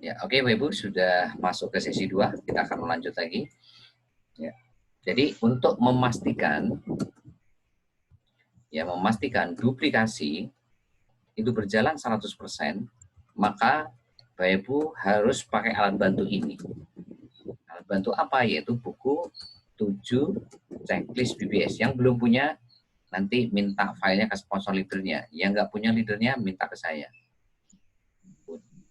Ya, oke Bapak Ibu sudah masuk ke sesi 2, kita akan lanjut lagi. Ya. Jadi untuk memastikan duplikasi itu berjalan 100%, maka Bapak Ibu harus pakai alat bantu ini. Alat bantu apa? Yaitu buku 7 checklist BBS. Yang belum punya nanti minta filenya ke sponsor leadernya. Yang nggak punya leadernya minta ke saya.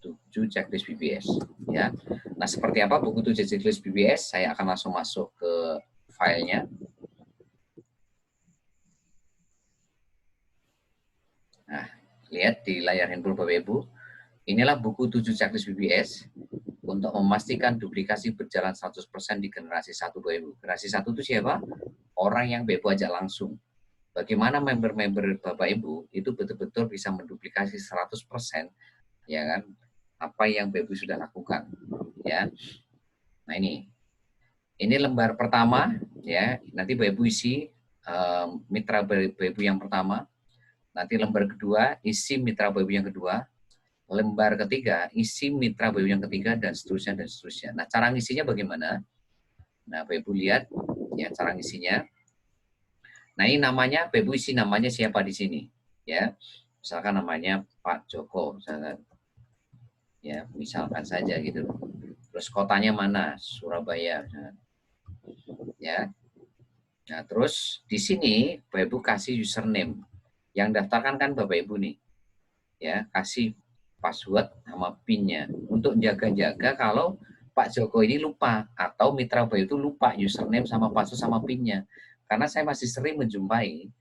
7 checklist BBS ya. Nah, seperti apa buku 7 checklist BBS? Saya akan langsung masuk ke filenya. Nah, lihat di layar handphone Bapak Ibu. Inilah buku 7 checklist BBS untuk memastikan duplikasi berjalan 100% di generasi 1 Bapak Ibu. Generasi 1 itu siapa? Orang yang Bapak Ibu ajak langsung. Bagaimana member-member Bapak Ibu itu betul-betul bisa menduplikasi 100% ya kan apa yang Bapak Ibu sudah lakukan ya. Nah, ini lembar pertama ya, nanti Bapak Ibu isi mitra Bapak Ibu yang pertama, nanti lembar kedua isi mitra Bapak Ibu yang kedua, lembar ketiga isi mitra Bapak Ibu yang ketiga, dan seterusnya dan seterusnya. Nah, cara ngisinya bagaimana? Nah, Bapak Ibu lihat ya cara ngisinya. Nah, ini namanya Bapak Ibu isi namanya siapa di sini ya. Misalkan namanya Pak Joko misalkan. Ya, misalkan saja gitu loh. Terus kotanya mana? Surabaya misalkan. Ya. Nah, terus di sini Bapak Ibu kasih username. Yang daftarkan kan Bapak Ibu nih. Ya, kasih password sama PIN-nya untuk jaga-jaga kalau Pak Joko ini lupa atau mitra Bapak itu lupa username sama password sama PIN-nya. Karena saya masih sering menjumpai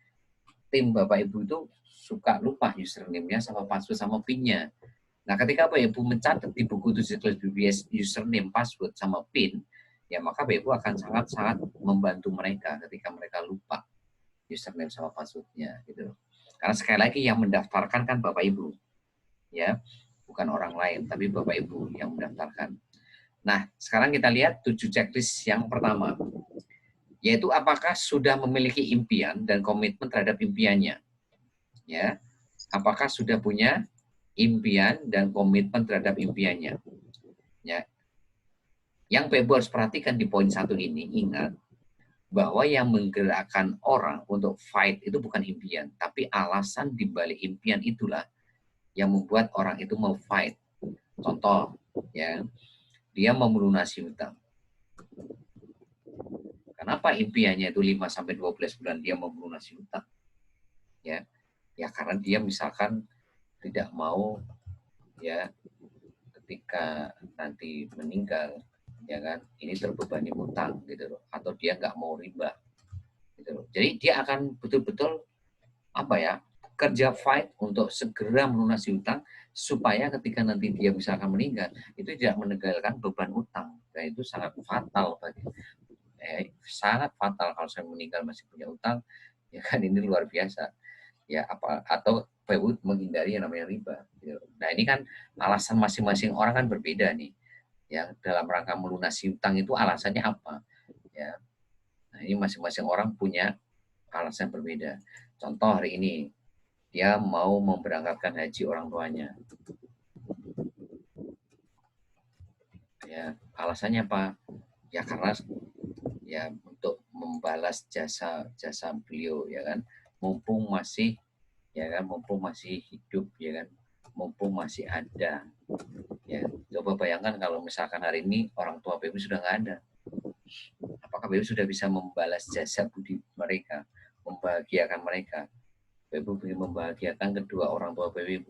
tim Bapak Ibu itu suka lupa username-nya sama password sama PIN-nya. Nah, ketika Bapak Ibu mencatat di buku 7 BBS username, password, sama PIN, ya maka Bapak Ibu akan sangat-sangat membantu mereka ketika mereka lupa username sama password-nya gitu. Karena sekali lagi yang mendaftarkan kan Bapak Ibu. Ya, bukan orang lain, tapi Bapak Ibu yang mendaftarkan. Nah, sekarang kita lihat 7 checklist yang pertama. Yaitu apakah sudah memiliki impian dan komitmen terhadap impiannya. Ya, apakah sudah punya impian dan komitmen terhadap impiannya. Ya. Yang Bapak Ibu harus perhatikan di poin 1 ini, ingat bahwa yang menggerakkan orang untuk fight itu bukan impian, tapi alasan di balik impian itulah yang membuat orang itu mau fight. Contoh, ya, dia mau melunasi hutang. Kenapa impiannya itu 5 sampai 12 bulan dia mau melunasi hutang? Ya, karena dia misalkan tidak mau ya ketika nanti meninggal ya kan ini terbebani hutang gitu loh, atau dia nggak mau riba gitu loh. Jadi dia akan betul-betul apa ya kerja fight untuk segera melunasi hutang supaya ketika nanti dia misalkan meninggal itu tidak meninggalkan beban hutang. Dan itu sangat fatal bagi sangat fatal kalau saya meninggal masih punya hutang ya kan, ini luar biasa ya, apa atau PU menghindari yang namanya riba gitu. Nah, ini kan alasan masing-masing orang kan berbeda nih yang dalam rangka melunasi hutang itu alasannya apa ya. Nah, ini masing-masing orang punya alasan berbeda. Contoh hari ini dia mau memberangkatkan haji orang tuanya ya, alasannya apa ya, karena ya untuk membalas jasa beliau ya kan, mumpung masih hidup ya kan, mumpung masih ada ya. Coba bayangkan kalau misalkan hari ini orang tua baby sudah nggak ada, apakah baby sudah bisa membalas jasa budi mereka, membahagiakan mereka? Baby ingin membahagiakan kedua orang tua baby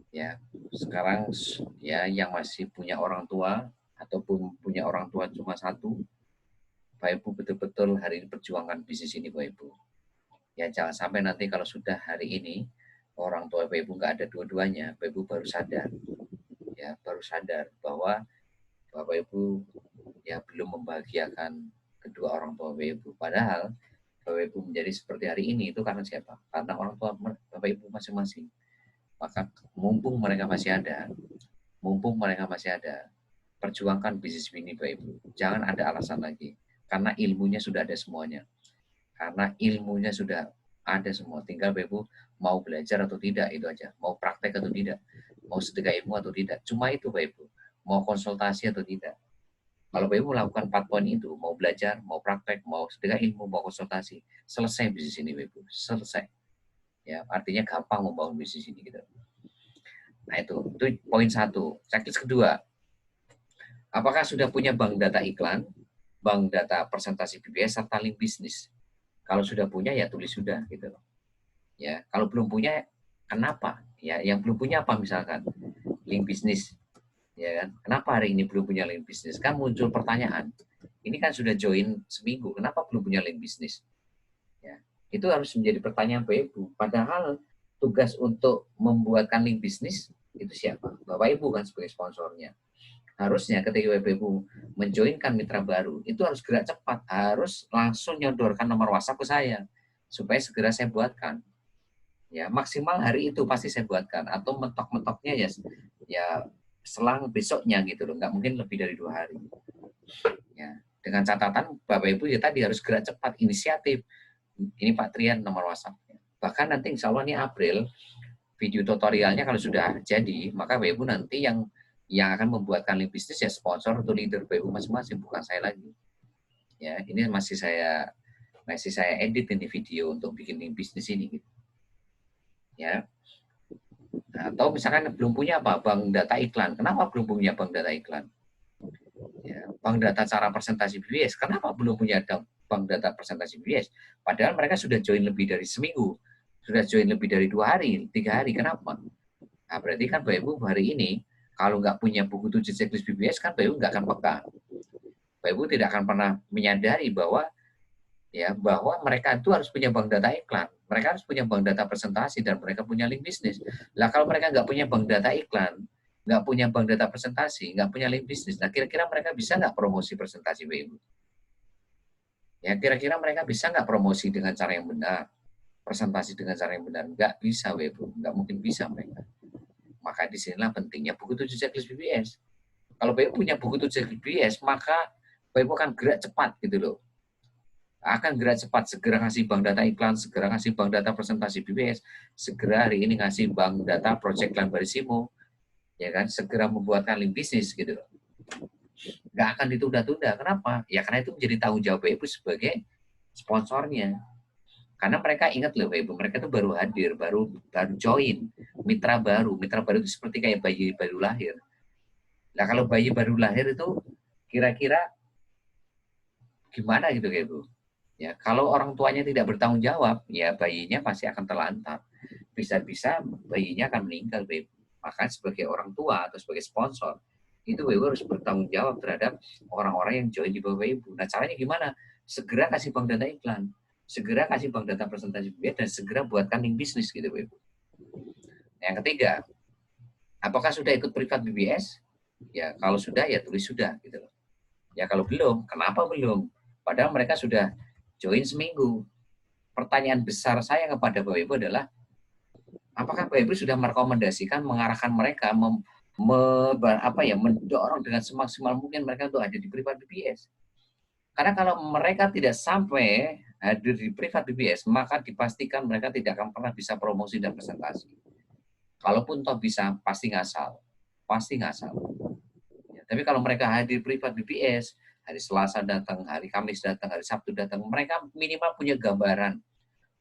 ya. Sekarang ya yang masih punya orang tua ataupun punya orang tua cuma satu, Bapak Ibu betul-betul hari ini perjuangkan bisnis ini Bapak Ibu. Ya jangan sampai nanti kalau sudah hari ini orang tua Bapak Ibu nggak ada dua-duanya, Bapak Ibu baru sadar. Ya, baru sadar bahwa Bapak Ibu ya belum membahagiakan kedua orang tua Bapak Ibu. Padahal Bapak Ibu menjadi seperti hari ini itu karena siapa? Karena orang tua Bapak Ibu masing-masing. Maka mumpung mereka masih ada, perjuangkan bisnis ini Bapak Ibu. Jangan ada alasan lagi. Karena ilmunya sudah ada semuanya. Karena ilmunya sudah ada semua. Tinggal Bapak Ibu mau belajar atau tidak, itu aja. Mau praktek atau tidak. mau sedekah ilmu atau tidak. Cuma itu Bapak Ibu, mau konsultasi atau tidak. Kalau Bapak Ibu melakukan 4 poin itu, mau belajar, mau praktek, mau sedekah ilmu, mau konsultasi, selesai bisnis ini Bapak Ibu, selesai. Ya, artinya gampang membangun bisnis ini gitu. Nah itu poin 1. Checklist kedua, apakah sudah punya bank data iklan, bank data presentasi BBS, serta link bisnis? Kalau sudah punya ya tulis sudah gitu loh. Ya, kalau belum punya kenapa? Ya, yang belum punya apa misalkan? Link bisnis. Ya kan? Kenapa hari ini belum punya link bisnis? Kan muncul pertanyaan. Ini kan sudah join seminggu, kenapa belum punya link bisnis? Ya, itu harus menjadi pertanyaan Bapak Ibu. Padahal tugas untuk membuatkan link bisnis itu siapa? Bapak Ibu kan sebagai sponsornya. Harusnya ketika Bapak Ibu menjoinkan mitra baru, itu harus gerak cepat, harus langsung nyodorkan nomor WhatsApp ke saya supaya segera saya buatkan. Ya, maksimal hari itu pasti saya buatkan, atau mentok-mentoknya ya selang besoknya gitu loh, nggak mungkin lebih dari 2 hari. Ya, dengan catatan Bapak Ibu ya tadi harus gerak cepat, inisiatif. Ini Pak Trian nomor WhatsApp-nya. Bahkan nanti insya Allah ini April, video tutorialnya kalau sudah jadi, maka Bapak Ibu nanti yang akan membuatkan link bisnis ya sponsor atau leader Bapak Ibu masing-masing, bukan saya lagi. Ya, ini masih saya edit ini video untuk bikin link bisnis ini gitu. Ya. Nah, atau misalkan belum punya apa? Bank data iklan. Kenapa belum punya bank data iklan? Ya, bank data cara presentasi BBS. Kenapa belum punya bank data presentasi BBS? Padahal mereka sudah join lebih dari seminggu, sudah join lebih dari 2 hari, 3 hari. Kenapa? Nah, berarti kan Bapak Ibu hari ini kalau nggak punya buku 7 checklist BBS kan Bapak Ibu nggak akan peka. Bapak Ibu tidak akan pernah menyadari bahwa mereka itu harus punya bank data iklan, mereka harus punya bank data presentasi, dan mereka punya link bisnis. Lah kalau mereka nggak punya bank data iklan, nggak punya bank data presentasi, nggak punya link bisnis, nah kira-kira mereka bisa nggak promosi presentasi Bapak Ibu? Ya kira-kira mereka bisa nggak promosi dengan cara yang benar, presentasi dengan cara yang benar? Nggak bisa Bapak Ibu, nggak mungkin bisa mereka. Maka disinilah pentingnya buku 7 checklist BBS. Kalau Bapak Ibu punya buku 7 checklist BBS, maka Bapak Ibu akan gerak cepat gitu loh. Akan gerak cepat, segera ngasih bank data iklan, segera ngasih bank data presentasi BBS, segera hari ini ngasih bank data project Klan Barisimo, ya kan, segera membuatkan link bisnis gitu loh. Nggak akan ditunda-tunda. Kenapa? Ya karena itu menjadi tanggung jawab Ibu sebagai sponsornya. Karena mereka ingat loh Ibu, mereka itu baru hadir, baru join, mitra baru itu seperti kayak bayi baru lahir. Nah kalau bayi baru lahir itu kira-kira gimana gitu Ibu? Ya, kalau orang tuanya tidak bertanggung jawab, ya bayinya pasti akan terlantar. Bisa-bisa bayinya akan meninggal, Beb. Maka sebagai orang tua atau sebagai sponsor, itu Ibu harus bertanggung jawab terhadap orang-orang yang join di bawah Ibu. Nah, caranya gimana? Segera kasih bank data iklan, segera kasih bank data presentasi BBS, dan segera buatkan link bisnis gitu, Ibu. Yang ketiga, apakah sudah ikut privat BBS? Ya, kalau sudah ya tulis sudah gitu loh. Ya kalau belum, kenapa belum? Padahal mereka sudah join seminggu. Pertanyaan besar saya kepada Bapak Ibu adalah, apakah Bapak Ibu sudah merekomendasikan, mengarahkan mereka, mendorong dengan semaksimal mungkin mereka untuk hadir di privat BBS? Karena kalau mereka tidak sampai hadir di privat BBS, maka dipastikan mereka tidak akan pernah bisa promosi dan presentasi. Kalaupun toh bisa, pasti ngasal. Ya, tapi kalau mereka hadir privat BBS, hari Selasa datang, hari Kamis datang, hari Sabtu datang, mereka minimal punya gambaran.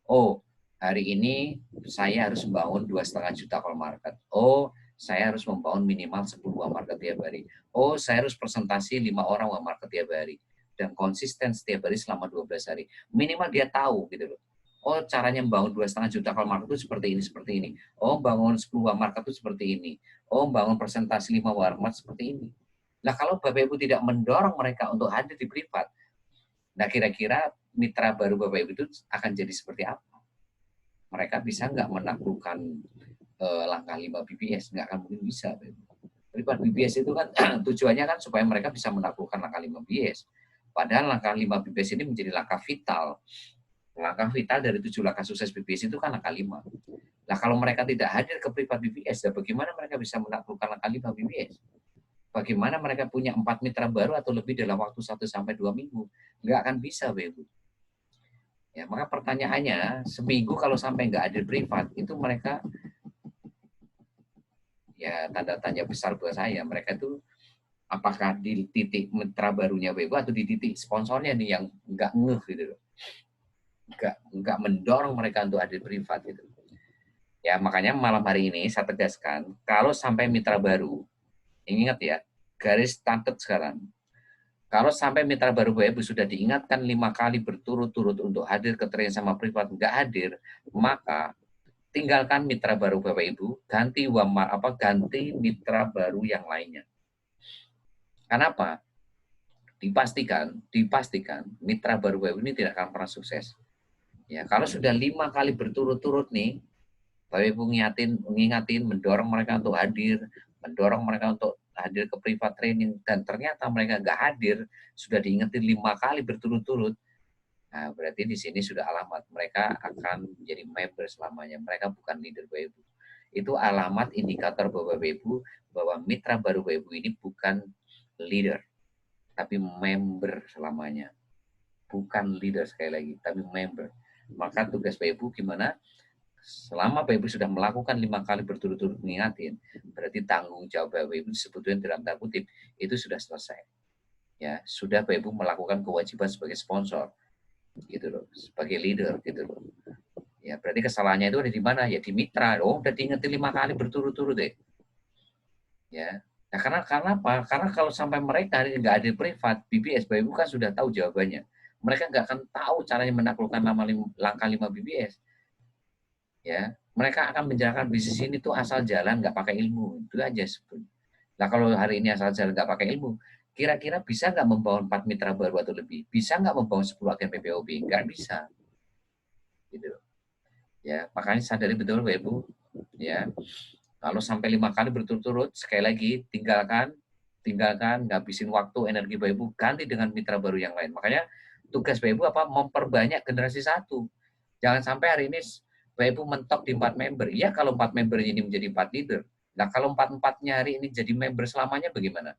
Oh, hari ini saya harus membangun 2,5 juta call market. Oh, saya harus membangun minimal 10 call market tiap hari. Oh, saya harus presentasi 5 orang call market tiap hari. Dan konsisten setiap hari selama 12 hari. Minimal dia tahu gitu loh. Oh, caranya membangun 2,5 juta call market itu seperti ini. Oh, bangun 10 call market itu seperti ini. Oh, bangun presentasi 5 call market seperti ini. Nah, kalau Bapak Ibu tidak mendorong mereka untuk hadir di privat, nah kira-kira mitra baru Bapak Ibu itu akan jadi seperti apa? Mereka bisa nggak menaklukkan langkah 5 BBS? Nggak akan mungkin bisa. Privat BBS itu kan tujuannya kan supaya mereka bisa menaklukkan langkah 5 BBS. Padahal langkah 5 BBS ini menjadi langkah vital. Langkah vital dari 7 langkah sukses BBS itu kan langkah 5. Nah kalau mereka tidak hadir ke privat BBS, ya bagaimana mereka bisa menaklukkan langkah 5 BBS? Bagaimana mereka punya 4 mitra baru atau lebih dalam waktu 1-2 minggu? Nggak akan bisa, Ibu. Ya, maka pertanyaannya, seminggu kalau sampai nggak hadir privat, itu mereka ya tanda tanya besar buat saya. Mereka itu apakah di titik mitra barunya Weibo atau di titik sponsornya nih yang nggak ngeh gitu loh. Nggak mendorong mereka untuk hadir privat gitu. Ya makanya malam hari ini saya tegaskan, kalau sampai mitra baru, ingat ya, garis catat sekarang. Kalau sampai mitra baru Weibo sudah diingatkan 5 kali berturut-turut untuk hadir ke training sama privat nggak hadir, maka tinggalkan mitra baru Bapak Ibu, ganti ganti mitra baru yang lainnya. Kenapa? Dipastikan mitra baru Bapak Ibu ini tidak akan pernah sukses. Ya, kalau sudah 5 kali berturut-turut nih, Bapak Ibu ngingatin, mendorong mereka untuk hadir, mendorong mereka untuk hadir ke privat training, dan ternyata mereka nggak hadir, sudah diingetin 5 kali berturut-turut. Nah, berarti di sini sudah alamat mereka akan menjadi member selamanya. Mereka bukan leader Bapak Ibu. Itu alamat indikator Bapak Ibu bahwa mitra baru Bapak Ibu ini bukan leader, tapi member selamanya. Bukan leader sekali lagi, tapi member. Maka tugas Bapak Ibu gimana? Selama Bapak Ibu sudah melakukan 5 kali berturut-turut mengingatin, berarti tanggung jawab Bapak Ibu disebutkan dalam tanda kutip itu sudah selesai. Ya, sudah Bapak Ibu melakukan kewajiban sebagai sponsor, gitu loh, sebagai leader, gitu loh. Ya, berarti kesalahannya itu ada di mana? Ya di mitra. Oh, udah diingetin 5 kali berturut-turut deh. Ya. Nah, karena apa? Karena kalau sampai mereka nggak ada privat, BBS, Bapak Ibu kan sudah tahu jawabannya. Mereka nggak akan tahu caranya menaklukkan langkah 5 BBS. Ya, mereka akan menjalankan bisnis ini tuh asal jalan, nggak pakai ilmu. Itu aja sebetulnya. Nah, kalau hari ini asal jalan nggak pakai ilmu, kira-kira bisa nggak membangun 4 mitra baru atau lebih? Bisa nggak membangun 10 agen PPOB? Nggak bisa. Gitu. Ya, makanya sadari betul Bapak Ibu, ya. Kalau sampai 5 kali berturut-turut, sekali lagi tinggalkan, ngabisin waktu, energi Bapak Ibu, ganti dengan mitra baru yang lain. Makanya tugas Bapak Ibu apa? Memperbanyak generasi 1. Jangan sampai hari ini Bapak Ibu mentok di 4 member. Iya, kalau 4 member ini menjadi 4 leader. Nah, kalau 4-4-nya hari ini jadi member selamanya bagaimana?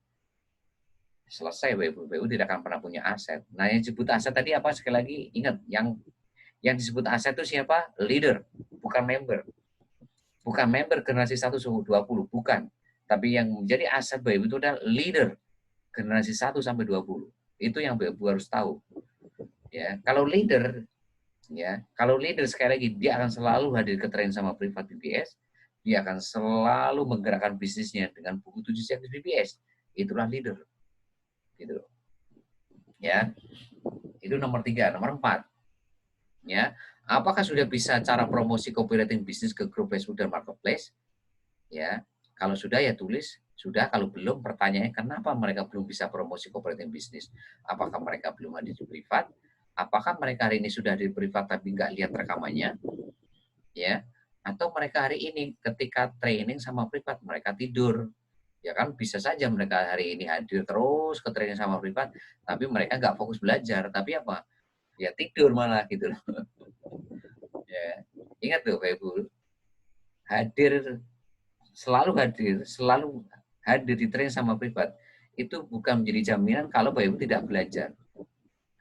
Selesai Bapak Ibu. Bapak Ibu tidak akan pernah punya aset. Nah, yang disebut aset tadi apa? Sekali lagi, ingat, yang disebut aset itu siapa? Leader, bukan member. Bukan member generasi 1-20, bukan. Tapi yang menjadi aset Bapak Ibu itu adalah leader generasi 1-20. Itu yang Bapak Ibu harus tahu. Ya, kalau leader sekali lagi dia akan selalu hadir ke training sama privat BBS, dia akan selalu menggerakkan bisnisnya dengan buku 7 checklist BBS. Itulah leader. Gitu. Ya. Itu nomor 3, nomor 4. Ya, apakah sudah bisa cara promosi copywriting bisnis ke grup Facebook dan marketplace? Ya, kalau sudah ya tulis sudah. Kalau belum, pertanyaannya kenapa mereka belum bisa promosi copywriting bisnis? Apakah mereka belum hadir di privat? Apakah mereka hari ini sudah di privat tapi nggak lihat rekamannya? Ya, atau mereka hari ini ketika training sama privat mereka tidur? Ya kan bisa saja mereka hari ini hadir terus ke training sama privat, tapi mereka nggak fokus belajar. Tapi apa? Ya tidur malah gitu loh. Ya, ingat tuh Bapak Ibu, selalu hadir di training sama privat, itu bukan menjadi jaminan kalau Bapak Ibu tidak belajar.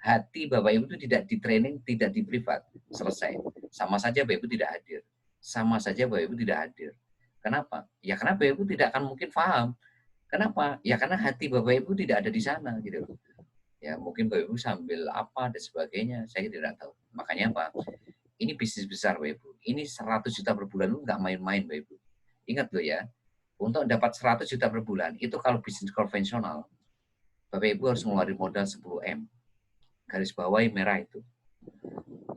Hati Bapak Ibu itu tidak di training, tidak di privat, selesai. Sama saja Bapak Ibu tidak hadir. Sama saja Bapak Ibu tidak hadir. Kenapa? Ya karena Bapak Ibu tidak akan mungkin paham. Kenapa? Ya karena hati Bapak Ibu tidak ada di sana gitu. Ya mungkin Bapak Ibu sambil apa dan sebagainya, saya tidak tahu. Makanya apa? Ini bisnis besar Bapak Ibu. Ini 100 juta per bulan itu nggak main-main Bapak Ibu. Ingat loh ya, untuk dapat 100 juta per bulan, itu kalau bisnis konvensional, Bapak Ibu harus ngeluarin modal 10M. Garis bawahi merah itu.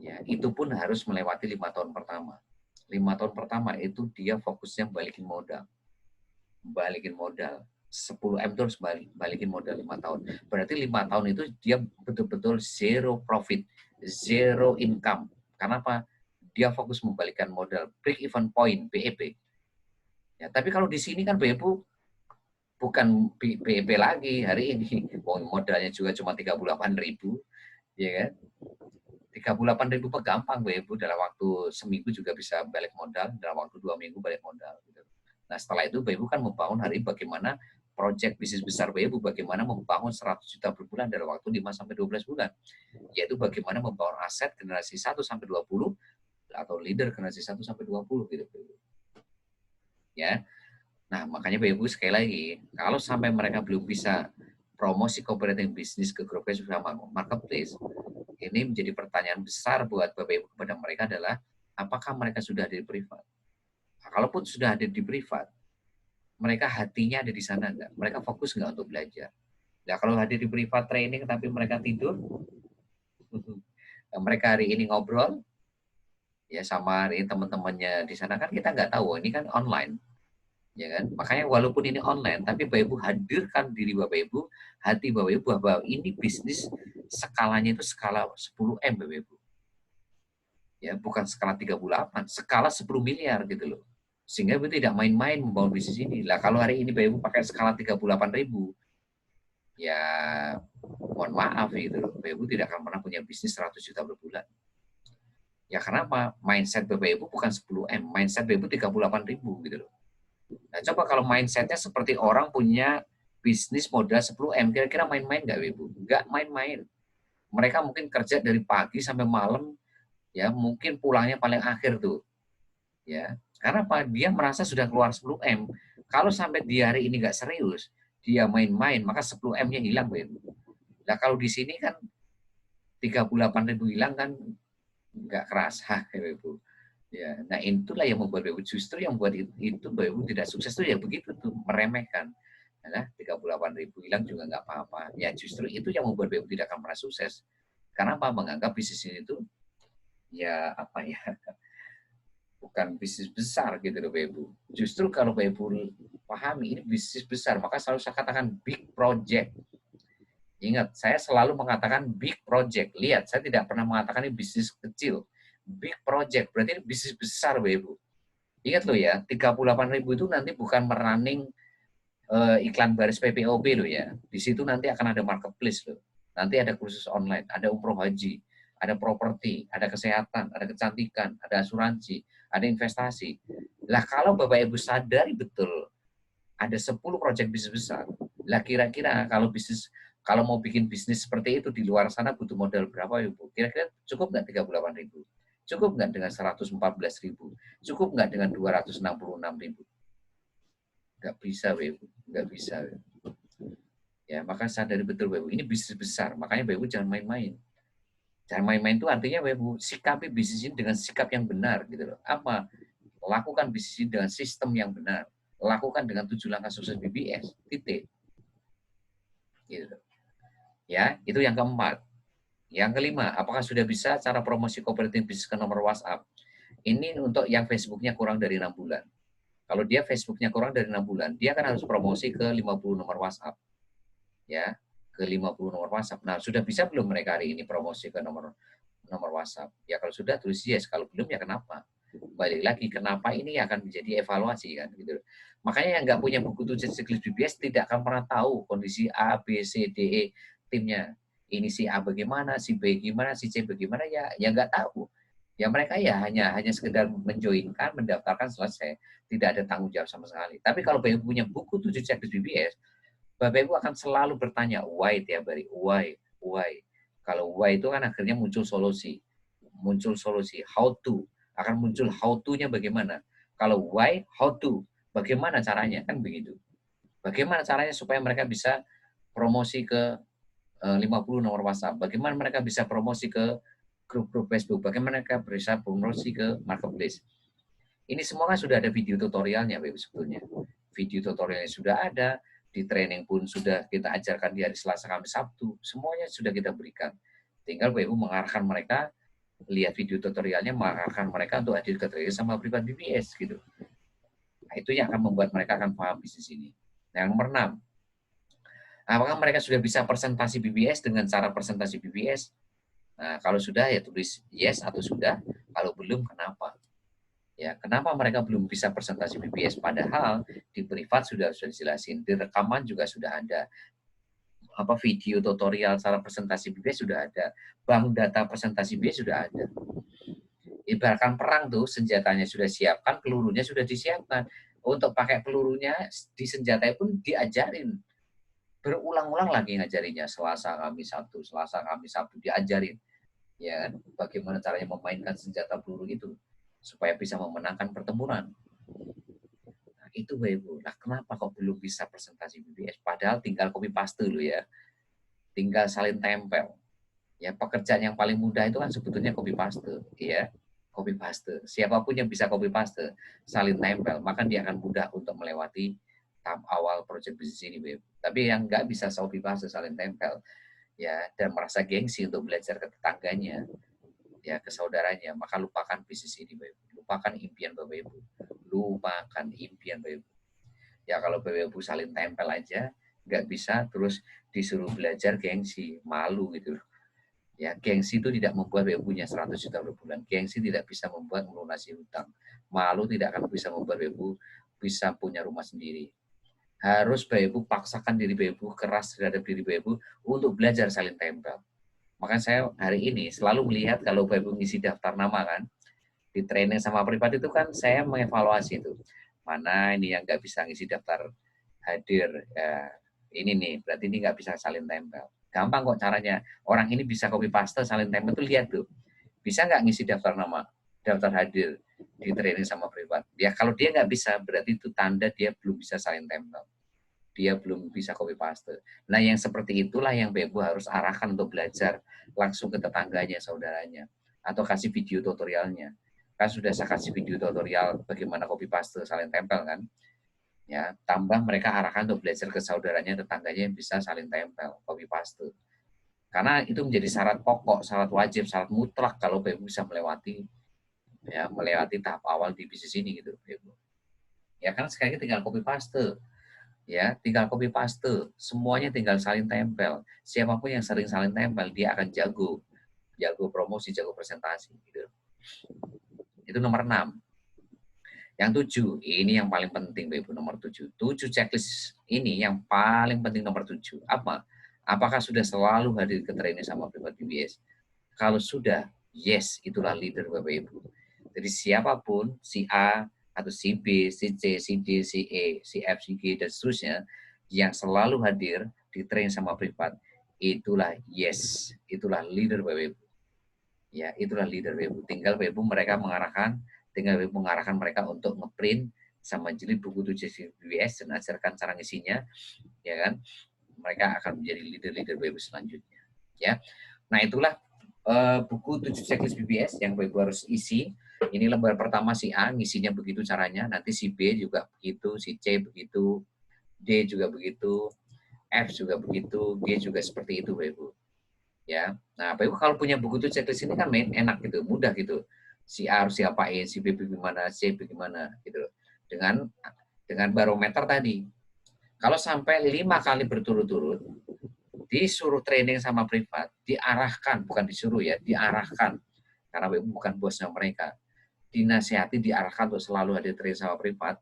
Ya, itu pun harus melewati 5 tahun pertama. 5 tahun pertama itu dia fokusnya balikin modal. 10M itu harus balikin modal 5 tahun. Berarti 5 tahun itu dia betul-betul zero profit, zero income. Karena apa? Dia fokus membalikkan modal, break even point, BEP. Ya, tapi kalau di sini kan Bapak Ibu bukan BEP lagi hari ini. Modalnya juga cuma 38.000, ya kan? 38.000 gampang Bapak Ibu, dalam waktu seminggu juga bisa balik modal, dalam waktu 2 minggu balik modal. Gitu. Nah setelah itu Bapak Ibu kan membangun hari bagaimana proyek bisnis besar Bapak Ibu, bagaimana membangun 100 juta per bulan dalam waktu 5-12 bulan. Yaitu bagaimana membangun aset generasi 1-20 atau leader generasi 1-20 gitu. Ya. Nah, makanya Bapak Ibu sekali lagi, kalau sampai mereka belum bisa promosi cooperating bisnis ke grup Facebook sama marketplace, ini menjadi pertanyaan besar buat Bapak Ibu kepada mereka adalah apakah mereka sudah ada di privat? Nah, kalaupun sudah ada di privat, mereka hatinya ada di sana enggak? Mereka fokus enggak untuk belajar? Nah, kalau hadir di privat training tapi mereka tidur, mereka hari ini ngobrol ya sama hari ini teman-temannya di sana kan kita nggak tahu, ini kan online. Ya kan? Makanya walaupun ini online, tapi Bapak Ibu hadirkan diri Bapak Ibu, hati Bapak Ibu bahwa ini bisnis skalanya itu skala 10M Bapak Ibu. Ya, bukan skala 38, skala 10 miliar gitu loh. Sehingga Bapak tidak main-main membangun bisnis ini. Lah kalau hari ini Bapak Ibu pakai skala 38.000, ya mohon maaf gitu loh. Bapak Ibu tidak akan pernah punya bisnis 100 juta per bulan. Ya karena apa? Mindset Bapak Ibu bukan 10M, mindset Bapak Ibu 38.000 gitu loh. Nah, coba kalau mindsetnya seperti orang punya bisnis modal 10M, kira-kira main-main nggak, Ibu? Nggak main-main. Mereka mungkin kerja dari pagi sampai malam, ya mungkin pulangnya paling akhir tuh, ya. Karena apa? Dia merasa sudah keluar 10M. Kalau sampai di hari ini nggak serius, dia main-main, maka 10M-nya hilang, Ibu. Nah, kalau di sini kan 38.000 hilang kan nggak kerasa, Ibu. Ya, nah itulah yang membuat BU justru yang membuat itu BU tidak sukses tuh ya begitu tuh meremehkan. Nah, 38.000 hilang juga nggak apa-apa. Ya justru itu yang membuat BU tidak akan pernah sukses. Karena apa? Menganggap bisnis ini tuh ya apa ya bukan bisnis besar gitu loh BU. Justru kalau BU pahami ini bisnis besar, maka selalu saya katakan big project. Ingat, saya selalu mengatakan big project. Lihat, saya tidak pernah mengatakan ini bisnis kecil. Big project berarti ini bisnis besar, BU. Ingat loh ya, 38.000 itu nanti bukan merunning iklan baris PPOB loh ya. Di situ nanti akan ada marketplace loh. Nanti ada kursus online, ada umroh haji, ada properti, ada kesehatan, ada kecantikan, ada asuransi, ada investasi. Lah kalau Bapak Ibu sadari betul ada 10 proyek bisnis besar. Lah kira-kira kalau mau bikin bisnis seperti itu di luar sana butuh modal berapa Ibu? Kira-kira cukup nggak 38.000? Cukup nggak dengan 114.000? Cukup nggak dengan 266.000? Nggak bisa, Ibu. Nggak bisa. Ya, maka sadari betul, Ibu. Ini bisnis besar. Makanya, Ibu jangan main-main. Jangan main-main itu artinya, Ibu, sikapi bisnis ini dengan sikap yang benar. Gitu loh. Apa? Lakukan bisnis ini dengan sistem yang benar. Lakukan dengan 7 langkah sukses BBS. Titik. Gitu. Ya, itu yang keempat. Yang kelima, apakah sudah bisa cara promosi cooperative bisnis ke nomor WhatsApp? Ini untuk yang Facebooknya kurang dari 6 bulan. Kalau dia Facebooknya kurang dari 6 bulan, dia kan harus promosi ke 50 nomor WhatsApp. Ya, ke 50 nomor WhatsApp. Nah, sudah bisa belum mereka hari ini promosi ke nomor nomor WhatsApp? Ya kalau sudah tulis yes, kalau belum ya kenapa? Balik lagi, kenapa ini akan menjadi evaluasi kan gitu. Makanya yang nggak punya buku tujuan checklist BBS tidak akan pernah tahu kondisi A, B, C, D, E timnya. Ini si A bagaimana, si B gimana, si C bagaimana ya nggak tahu. Ya mereka ya hanya sekedar menjoinkan, mendaftarkan selesai, tidak ada tanggung jawab sama sekali. Tapi kalau punya buku 7 checklist BBS, Bapak Ibu akan selalu bertanya why tiap hari, why. Kalau why itu kan akhirnya muncul solusi, how to, akan muncul how to-nya bagaimana. Kalau why, how to, bagaimana caranya, kan begitu. Bagaimana caranya supaya mereka bisa promosi ke 50 nomor WhatsApp, bagaimana mereka bisa promosi ke grup-grup Facebook, bagaimana mereka bisa promosi ke marketplace. Ini semua kan sudah ada video tutorialnya, Bapak sebetulnya. Video tutorialnya sudah ada, di training pun sudah kita ajarkan di hari Selasa, Kamis, Sabtu. Semuanya sudah kita berikan. Tinggal Bapak Ibu mengarahkan mereka, lihat video tutorialnya, mengarahkan mereka untuk hadir ke training sama privat BBS gitu. Nah, itu yang akan membuat mereka akan paham bisnis ini. Nah, yang nomor 6, apakah mereka sudah bisa presentasi BBS dengan cara presentasi BBS? Nah, kalau sudah ya tulis yes atau sudah, kalau belum kenapa? Ya, kenapa mereka belum bisa presentasi BBS? Padahal di privat sudah dijelasin, di rekaman juga sudah ada. Apa video tutorial cara presentasi BBS sudah ada. Bank data presentasi BBS sudah ada. Ibaratkan perang tuh, senjatanya sudah siapkan, pelurunya sudah disiapkan. Untuk pakai pelurunya, disenjatai pun diajarin. Berulang-ulang lagi ngajarinya. Selasa, Kamis, Sabtu, Selasa, Kamis, Sabtu diajarin. Ya, bagaimana caranya memainkan senjata peluru itu supaya bisa memenangkan pertempuran. itu Bapak Ibu. Nah, kenapa kok belum bisa presentasi BBS? Padahal tinggal copy paste loh ya. Tinggal salin tempel. Ya, pekerjaan yang paling mudah itu kan sebetulnya copy paste, ya. Copy paste. Siapapun yang bisa copy paste, salin tempel, maka dia akan mudah untuk melewati tahap awal proyek bisnis ini, Bapak Ibu. Tapi yang nggak bisa copy paste, salin tempel, ya, dan merasa gengsi untuk belajar ke tetangganya, ya, ke saudaranya, maka lupakan bisnis ini, Bapak Ibu. Lupakan impian Bapak Ibu. Lupakan impian Bapak Ibu. Ya kalau Bapak Ibu salin tempel aja, nggak bisa terus disuruh belajar gengsi, malu gitu loh. Ya, gengsi itu tidak membuat Bapak Ibu punya 100 juta per bulan. Gengsi tidak bisa membuat melunasi hutang. Malu tidak akan bisa membuat Bapak Ibu bisa punya rumah sendiri. Harus Bapak Ibu paksakan diri Bapak Ibu, keras terhadap diri Bapak Ibu untuk belajar salin tempel. Maka saya hari ini selalu melihat kalau Bapak Ibu ngisi daftar nama kan, di training sama pribadi itu kan saya mengevaluasi itu. Mana ini yang nggak bisa ngisi daftar hadir, ya, ini nih, berarti ini nggak bisa salin tempel. Gampang kok caranya. Orang ini bisa copy paste salin tempel tuh lihat tuh. Bisa nggak ngisi daftar nama, daftar hadir di training sama privat. Ya kalau dia nggak bisa, berarti itu tanda dia belum bisa salin tempel. Dia belum bisa copy paste. Nah yang seperti itulah yang Bebo harus arahkan untuk belajar langsung ke tetangganya, saudaranya. Atau kasih video tutorialnya. Kan sudah saya kasih video tutorial bagaimana copy paste salin tempel kan. Ya, tambah mereka arahkan untuk belajar ke saudaranya, tetangganya yang bisa saling tempel, copy paste. Karena itu menjadi syarat pokok, syarat wajib, syarat mutlak kalau Ibu bisa melewati, ya, melewati tahap awal di bisnis ini gitu, Ibu. Ya kan sekarang tinggal copy paste, ya, tinggal copy paste, semuanya tinggal saling tempel. Siapapun yang sering saling tempel, dia akan jago, jago promosi, jago presentasi, gitu. Itu nomor 6. Yang 7, ini yang paling penting, Bapak Ibu, nomor 7. 7 checklist ini yang paling penting nomor 7. Apa? Apakah sudah selalu hadir ke training sama privat BBS? Kalau sudah, yes, itulah leader Bapak Ibu. Jadi siapapun, si A, atau si B, si C, si D, si E, si F, si G, dan seterusnya, yang selalu hadir di training sama privat, itulah yes, itulah leader Bapak Ibu. Ya, itulah leader Bapak Ibu. Tinggal Bapak Ibu mereka mengarahkan, tinggal Bapak Ibu mengarahkan mereka untuk ngeprint sama jilid buku 7 BBS dan ajarkan cara ngisinya, ya kan? Mereka akan menjadi leader-leader Bapak Ibu selanjutnya. Ya, nah itulah buku 7 checklist BBS yang Bapak Ibu harus isi. Ini lembar pertama si A, ngisinya begitu caranya. Nanti si B juga begitu, si C begitu, D juga begitu, F juga begitu, G juga seperti itu Bapak Ibu. Ya, nah Bapak Ibu kalau punya buku itu checklist ini kan enak gitu, mudah gitu. Si A harus siapain, si B bagaimana, C bagaimana gitu. Dengan barometer tadi. Kalau sampai 5 kali berturut-turut disuruh training sama privat, diarahkan, bukan disuruh ya, diarahkan. Karena Bapak Ibu bukan bosnya mereka. Dinasihati, diarahkan untuk selalu hadir training sama privat,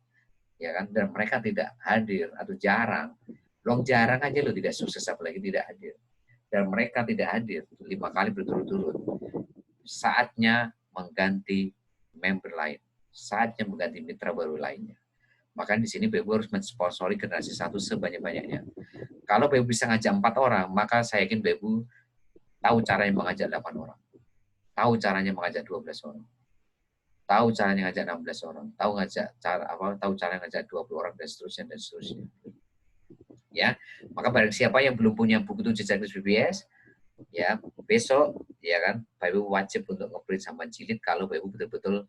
ya kan? Dan mereka tidak hadir atau jarang. Long jarang aja lo tidak sukses apalagi tidak hadir. Dan mereka tidak hadir 5 kali berturut-turut. Saatnya mengganti member lain. Saatnya mengganti mitra baru lainnya. Maka di sini BBU harus mensponsori generasi 1 sebanyak-banyaknya. Kalau BBU bisa ngajak 4 orang, maka saya yakin BBU tahu caranya mengajak 8 orang. Tahu caranya mengajak 12 orang. Tahu caranya ngajak 16 orang. Tahu cara ngajak 20 orang dan seterusnya dan seterusnya. Ya, maka barang siapa yang belum punya buku 7 checklist BBS, ya besok ya kan Bapak Ibu wajib untuk nge-print sama jilid kalau Bapak Ibu betul-betul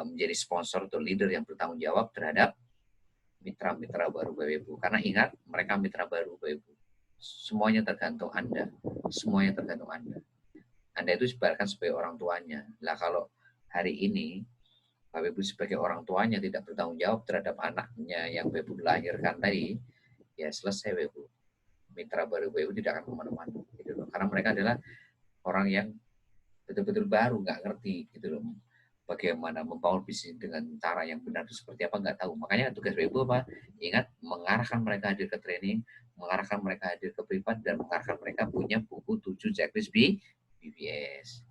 menjadi sponsor atau leader yang bertanggung jawab terhadap mitra-mitra baru Bapak Ibu. Karena ingat mereka mitra baru Bapak Ibu. Semuanya tergantung Anda. Semuanya tergantung Anda. Anda itu ibaratkan sebagai orang tuanya. Lah kalau hari ini Bapak Ibu sebagai orang tuanya tidak bertanggung jawab terhadap anaknya yang Bapak Ibu lahirkan tadi, ya selesai Bapak Ibu. Mitra baru Bapak Ibu tidak akan kemana-mana. Gitu loh. Karena mereka adalah orang yang betul-betul baru, nggak ngerti gitu loh. Bagaimana membangun bisnis dengan cara yang benar itu seperti apa nggak tahu. Makanya tugas Bapak Ibu apa? Ingat, mengarahkan mereka hadir ke training, mengarahkan mereka hadir ke privat, dan mengarahkan mereka punya buku 7 checklist BBS.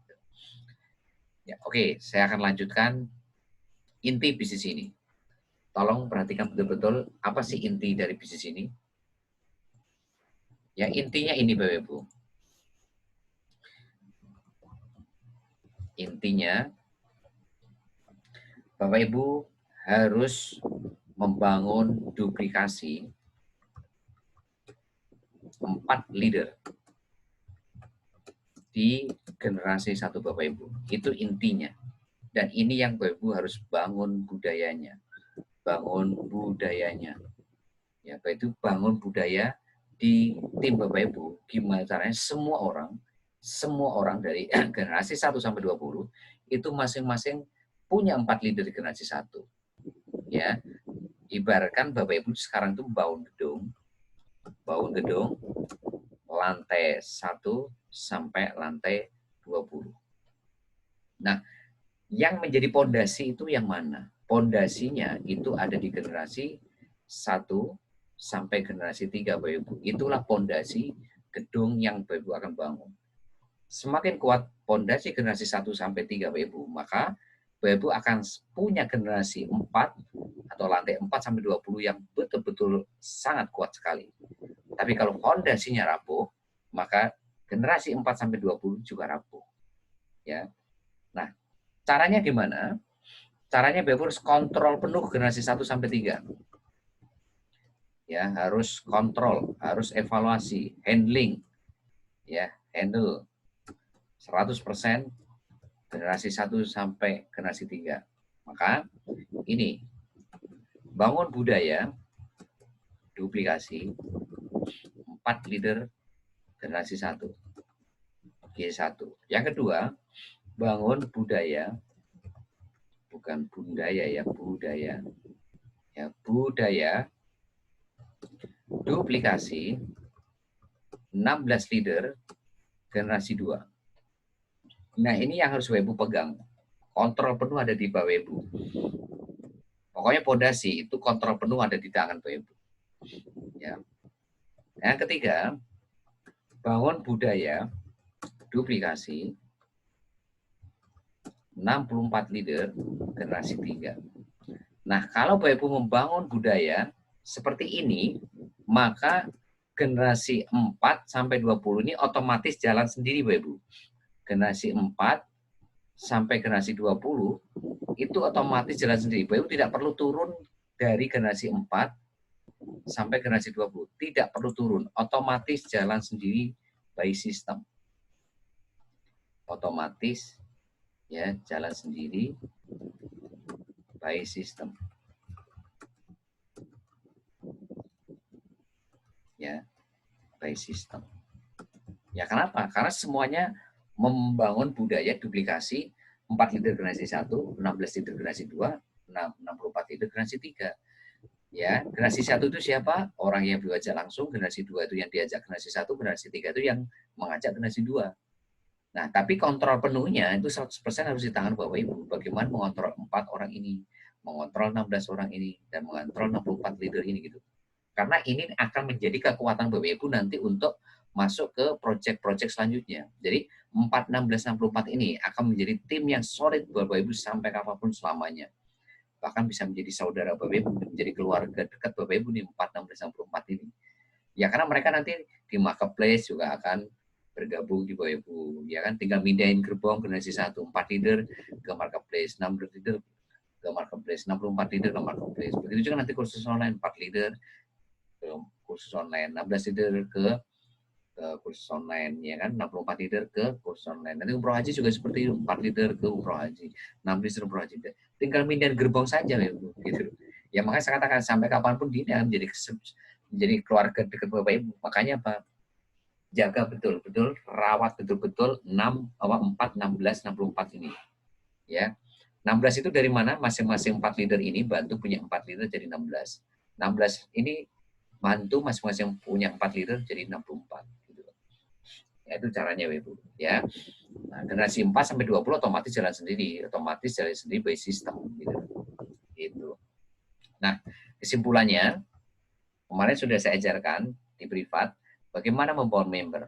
Ya, oke, saya akan lanjutkan inti bisnis ini. Tolong perhatikan betul-betul apa sih inti dari bisnis ini. Ya, intinya ini Bapak Ibu. Intinya Bapak Ibu harus membangun duplikasi 4 leader di generasi 1 Bapak Ibu. Itu intinya. Dan ini yang Bapak Ibu harus bangun budayanya. Bangun budayanya. Ya, Bapak itu bangun budaya di tim Bapak Ibu. Gimana caranya semua orang dari generasi 1 sampai 20 itu masing-masing punya 4 leader di generasi 1. Ya. Ibaratkan Bapak Ibu sekarang itu bangun gedung lantai 1 sampai lantai 20. Nah, yang menjadi pondasi itu yang mana? Pondasinya itu ada di generasi 1 sampai generasi 3, Bapak Ibu. Itulah pondasi gedung yang Bapak Ibu akan bangun. Semakin kuat pondasi generasi 1 sampai 3, Bapak Ibu, maka Bapak Ibu akan punya generasi 4 atau lantai 4 sampai 20 yang betul-betul sangat kuat sekali. Tapi kalau pondasinya rapuh, maka generasi 4 sampai 20 juga rapuh. Ya. Nah, caranya gimana? Caranya Bapak harus kontrol penuh generasi 1 sampai 3. Ya, harus kontrol, harus evaluasi, handling. Ya, handle 100% generasi 1 sampai generasi 3. Maka ini bangun budaya duplikasi 4 leader generasi 1. G1. Yang kedua, bangun budaya, bukan budaya ya, budaya. Ya, budaya duplikasi 16 leader generasi 2. Nah, ini yang harus Bapak Ibu pegang. Kontrol penuh ada di Bapak Ibu. Pokoknya pondasi itu kontrol penuh ada di tangan Bapak Ibu. Ya. Yang ketiga, bangun budaya duplikasi 64 leader generasi 3. Nah, kalau Bapak Ibu membangun budaya seperti ini, maka generasi 4 sampai 20 ini otomatis jalan sendiri Bapak Ibu. Generasi 4 sampai generasi 20 itu otomatis jalan sendiri. Bapak Ibu tidak perlu turun dari generasi 4 sampai generasi 20. Tidak perlu turun, otomatis jalan sendiri by system. Otomatis ya jalan sendiri by system. Ya, by system. Ya kenapa? Karena semuanya membangun budaya duplikasi 4 leader generasi 1, 16 leader generasi 2, 64 leader generasi 3. Ya, generasi 1 itu siapa? Orang yang diajak langsung, generasi 2 itu yang diajak generasi 1, generasi 3 itu yang mengajak generasi 2. Nah, tapi kontrol penuhnya itu 100% harus di tangan Bapak Ibu. Bagaimana mengontrol 4 orang ini, mengontrol 16 orang ini, dan mengontrol 64 leader ini gitu. Karena ini akan menjadi kekuatan Bapak Ibu nanti untuk masuk ke proyek-proyek selanjutnya. Jadi 4, 16, 64 ini akan menjadi tim yang solid Bapak Ibu sampai kapanpun selamanya. Bahkan bisa menjadi saudara Bapak Ibu, menjadi keluarga dekat Bapak Ibu nih 4, 16, 64 ini. Ya karena mereka nanti di marketplace juga akan bergabung di Bapak Ibu. Ya kan tinggal mindahin gerbong generasi 1, 4 leader ke marketplace, 6 leader ke marketplace, 64 leader ke marketplace. Begitu juga nanti kursus online 4 leader ke kursus online, 16 leader ke kursus online, ya kan, 64 leader ke kursus online. Nanti umroh haji juga seperti itu, 4 leader ke umroh haji, 6 leader umroh haji. Tinggal mindahin gerbong saja, gitu. Ya makanya saya katakan sampai kapanpun dia akan menjadi keluarga dekat Bapak Ibu. Makanya apa? Jaga betul-betul, rawat betul-betul 4, 16, 64 ini. Ya. 16 itu dari mana? Masing-masing 4 leader ini bantu punya 4 leader jadi 16. 16 ini bantu masing-masing punya 4 leader jadi 64. Gitu. Ya, itu caranya Ibu. Ya. Nah, generasi 4 sampai 20 otomatis jalan sendiri by system. Gitu. Nah, kesimpulannya, kemarin sudah saya ajarkan di privat, bagaimana membangun member.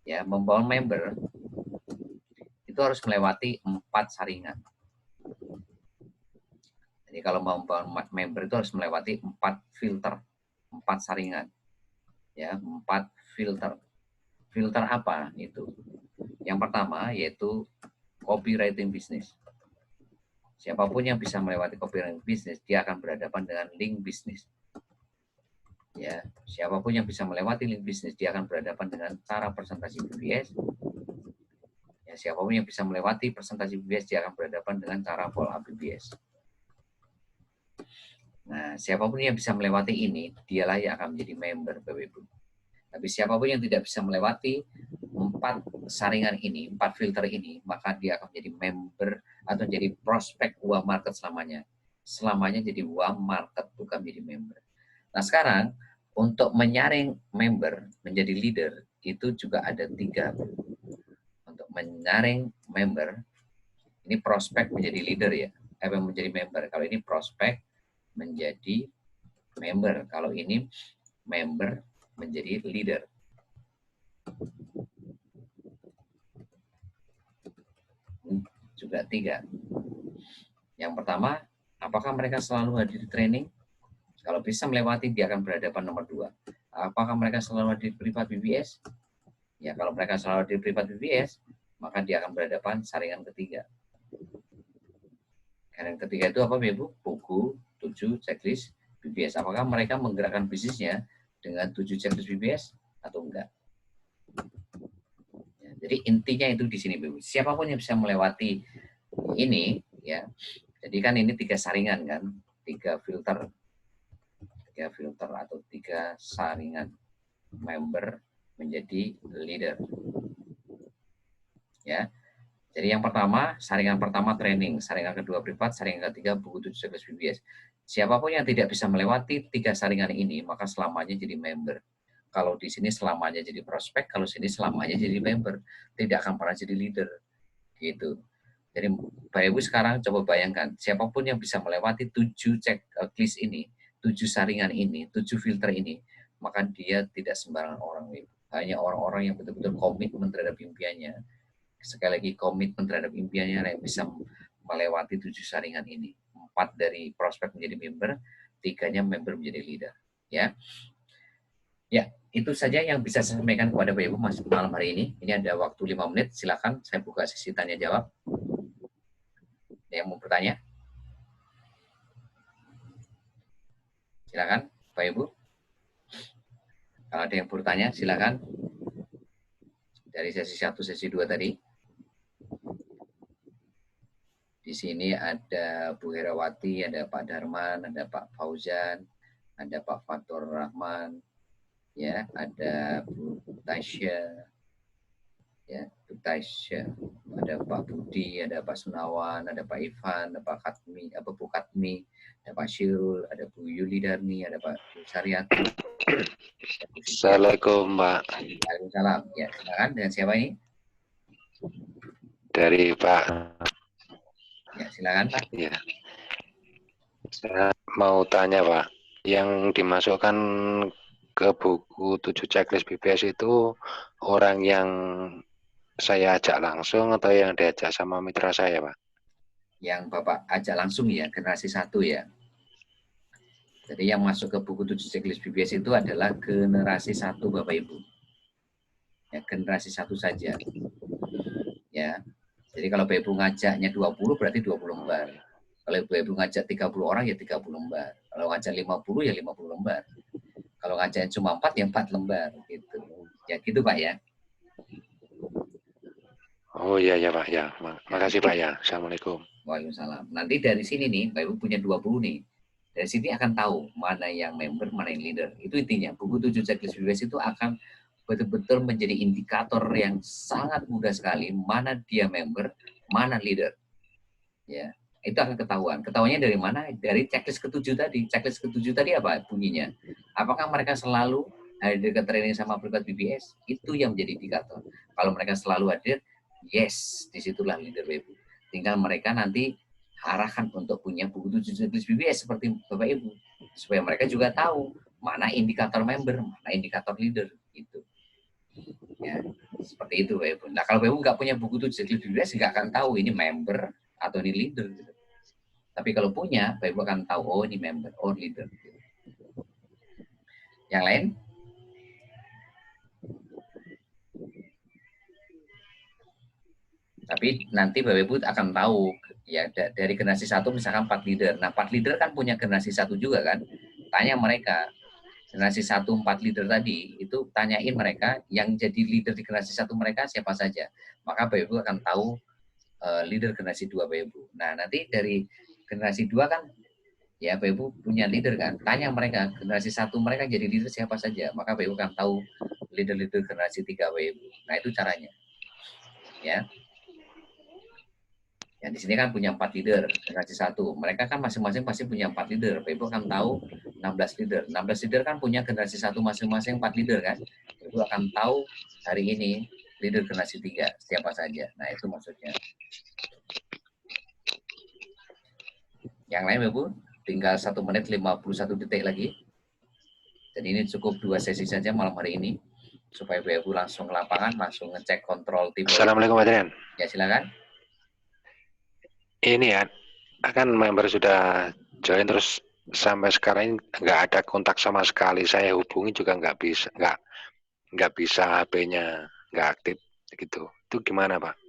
Ya, membangun member itu harus melewati 4 saringan. Jadi kalau mau membangun member itu harus melewati 4 filter, 4 saringan. Ya, 4 filter. Filter apa itu? Yang pertama yaitu copywriting business. Siapapun yang bisa melewati copy bisnis, dia akan berhadapan dengan link bisnis. Ya, siapapun yang bisa melewati link bisnis, dia akan berhadapan dengan cara presentasi BBS. Ya, siapapun yang bisa melewati presentasi BBS, dia akan berhadapan dengan cara follow up BBS. Nah, siapapun yang bisa melewati ini, dialah yang akan menjadi member, Bapak Ibu. Tapi siapapun yang tidak bisa melewati 4 saringan ini, 4 filter ini, maka dia akan menjadi member atau jadi prospek UA market selamanya. Selamanya jadi UA market, bukan menjadi member. Nah, sekarang untuk menyaring member menjadi leader, itu juga ada 3. Untuk menyaring member, ini prospek menjadi leader ya, menjadi member. Kalau ini prospek menjadi member. Kalau ini member menjadi leader. Juga 3. Yang pertama, apakah mereka selalu hadir di training? Kalau bisa melewati, dia akan berhadapan nomor 2. Apakah mereka selalu hadir di privat BBS? Ya, kalau mereka selalu hadir di privat BBS, maka dia akan berhadapan saringan ketiga. Saringan ketiga itu apa, Ibu? Buku 7 checklist BBS. Apakah mereka menggerakkan bisnisnya dengan 7 checklist BBS atau enggak? Ya, jadi intinya itu di sini, Ibu. Siapapun yang bisa melewati ini, ya. Jadi kan ini 3 saringan kan, 3 filter. 3 filter atau 3 saringan member menjadi leader. Ya. Jadi yang pertama, saringan pertama training, saringan kedua privat, saringan ketiga buku 7 checklist BBS. Siapapun yang tidak bisa melewati 3 saringan ini, maka selamanya jadi member. Kalau di sini selamanya jadi prospek, kalau sini selamanya jadi member. Tidak akan pernah jadi leader. Gitu. Jadi Bapak Ibu sekarang coba bayangkan, siapapun yang bisa melewati 7 checklist ini, 7 saringan ini, 7 filter ini, maka dia tidak sembarangan orang. Hanya orang-orang yang betul-betul komitmen terhadap impiannya. Sekali lagi, komitmen terhadap impiannya yang bisa melewati 7 saringan ini. 4 dari prospek menjadi member, 3-nya member menjadi leader. Ya, ya, itu saja yang bisa saya sampaikan kepada Bapak Ibu malam hari ini. Ini ada waktu 5 menit, silakan saya buka sesi tanya jawab. Yang mau bertanya? Silakan, Pak Ibu. Kalau ada yang bertanya, silakan. Dari sesi 1, sesi 2 tadi. Di sini ada Bu Herawati, ada Pak Darman, ada Pak Fauzan, ada Pak Fatur Rahman, ya, ada Bu Tasya, ya, Bu Tasya, ada Pak Budi, ada Pak Sunawan, ada Pak Ivan, ada Pak Katmi, apa Bu Katmi, ada Pak Syirul, ada Bu Yuli Darni, ada Pak Bu Saryati. Assalamualaikum, Pak. Waalaikumsalam. Ya, silakan. Dengan siapa ini? Dari Pak. Ya, silakan Pak. Ya. Saya mau tanya, Pak. Yang dimasukkan ke buku 7 checklist BBS itu orang yang saya ajak langsung atau yang diajak sama mitra saya, Pak? Yang Bapak ajak langsung ya, generasi 1 ya. Jadi yang masuk ke buku 7 checklist BBS itu adalah generasi 1 Bapak Ibu. Ya, generasi 1 saja. Ya. Jadi kalau Bapak Ibu ngajaknya 20 berarti 20 lembar. Kalau Bapak Ibu ngajak 30 orang ya 30 lembar. Kalau ngajak 50 ya 50 lembar. Kalau ngajaknya cuma 4 ya 4 lembar gitu. Ya gitu Pak ya. Oh iya ya Pak ya. Makasih Pak ya. Assalamualaikum. Waalaikumsalam. Nanti dari sini nih, Bapak Ibu punya 20 nih. Dari sini akan tahu mana yang member, mana yang leader. Itu intinya. Buku 7 checklist BBS itu akan betul-betul menjadi indikator yang sangat mudah sekali mana dia member, mana leader. Ya, itu akan ketahuan. Ketahuannya dari mana? Dari checklist ke-7 tadi. Checklist ke-7 tadi apa bunyinya? Apakah mereka selalu hadir ke training sama privat BBS? Itu yang menjadi indikator. Kalau mereka selalu hadir, yes, disitulah leader Ibu. Tinggal mereka nanti arahkan untuk punya buku 7 checklist BBS seperti Bapak Ibu. Supaya mereka juga tahu mana indikator member, mana indikator leader. Gitu. Ya, seperti itu Bapak Ibu. Nah, kalau Bapak Ibu nggak punya buku 7 checklist BBS, nggak akan tahu ini member atau ini leader. Gitu. Tapi kalau punya, Bapak Ibu akan tahu, oh ini member, oh leader. Gitu. Yang lain? Tapi nanti Bapak Ibu akan tahu Ya, dari generasi 1 misalkan 4 leader. Nah, 4 leader kan punya generasi 1 juga kan. Tanya mereka, generasi 1 4 leader tadi, itu tanyain mereka yang jadi leader di generasi 1 mereka siapa saja. Maka Bapak Ibu akan tahu leader generasi 2 Bapak Ibu. Nah, nanti dari generasi 2 kan ya Bapak Ibu punya leader kan. Tanya mereka, generasi 1 mereka jadi leader siapa saja. Maka Bapak Ibu akan tahu leader-leader generasi 3 Bapak Ibu. Nah, itu caranya. Ya. Yang di sini kan punya 4 leader, generasi 1. Mereka kan masing-masing pasti punya 4 leader. Bapak Ibu akan tahu 16 leader. 16 leader kan punya generasi 1 masing-masing 4 leader kan. Bapak Ibu akan tahu hari ini leader generasi 3 siapa saja. Nah, itu maksudnya. Yang lain Bapak Ibu, tinggal 1 menit 51 detik lagi. Dan ini cukup 2 sesi saja malam hari ini. Supaya Bapak Ibu langsung ke lapangan, langsung ngecek kontrol tim. Assalamualaikum Pak Trian. Ya, silakan. Ini ya, akan member sudah join terus sampai sekarang ini nggak ada kontak sama sekali. Saya hubungi juga nggak bisa HP-nya nggak aktif gitu. Itu gimana Pak?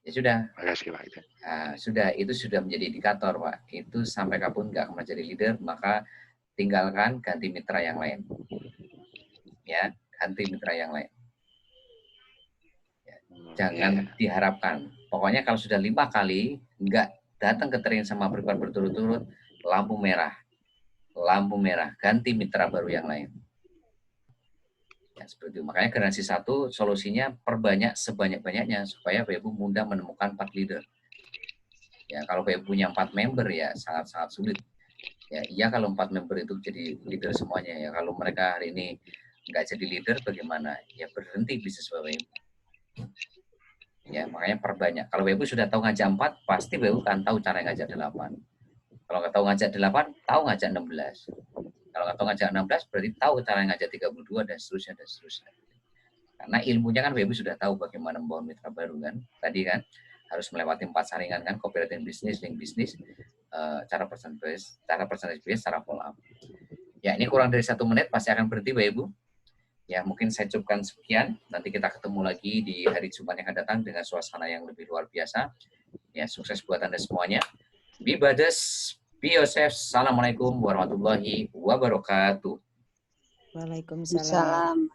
Ya sudah. Makasih Pak. Nah, sudah, itu sudah menjadi indikator Pak. Itu sampai kapan nggak akan menjadi leader, maka tinggalkan, ganti mitra yang lain. Ya, ganti mitra yang lain. Ya, jangan diharapkan. Pokoknya kalau sudah 5 kali nggak datang ke training sama prepare berturut-turut, lampu merah, ganti mitra baru yang lain. Ya, seperti itu. Makanya generasi 1 solusinya perbanyak sebanyak-banyaknya supaya Bapak Ibu mudah menemukan 4 leader. Ya, kalau Bapak Ibu punya 4 member ya sangat-sangat sulit. Ya, iya kalau 4 member itu jadi leader semuanya ya. Kalau mereka hari ini nggak jadi leader bagaimana? Ya berhenti bisnis Bapak Ibu. Ya, makanya perbanyak. Kalau Bapak Ibu sudah tahu ngajak 4, pasti Bapak Ibu kan tahu cara ngajak 8. Kalau nggak tahu ngajak 8, tahu ngajak 16. Kalau nggak tahu ngajak 16, berarti tahu cara ngajak 32 dan seterusnya dan seterusnya. Karena ilmunya kan Bapak Ibu sudah tahu bagaimana membangun mitra baru kan. Tadi kan harus melewati 4 saringan kan, copywriting bisnis, link bisnis, cara percentage bisnis, cara follow up. Ya, ini kurang dari 1 menit, pasti akan berhenti Bapak Ibu. Ya, mungkin saya cukupkan sekian. Nanti kita ketemu lagi di hari Jumat yang akan datang dengan suasana yang lebih luar biasa. Ya, sukses buat Anda semuanya. Be Bades, be yourself. Assalamualaikum warahmatullahi wabarakatuh. Waalaikumsalam.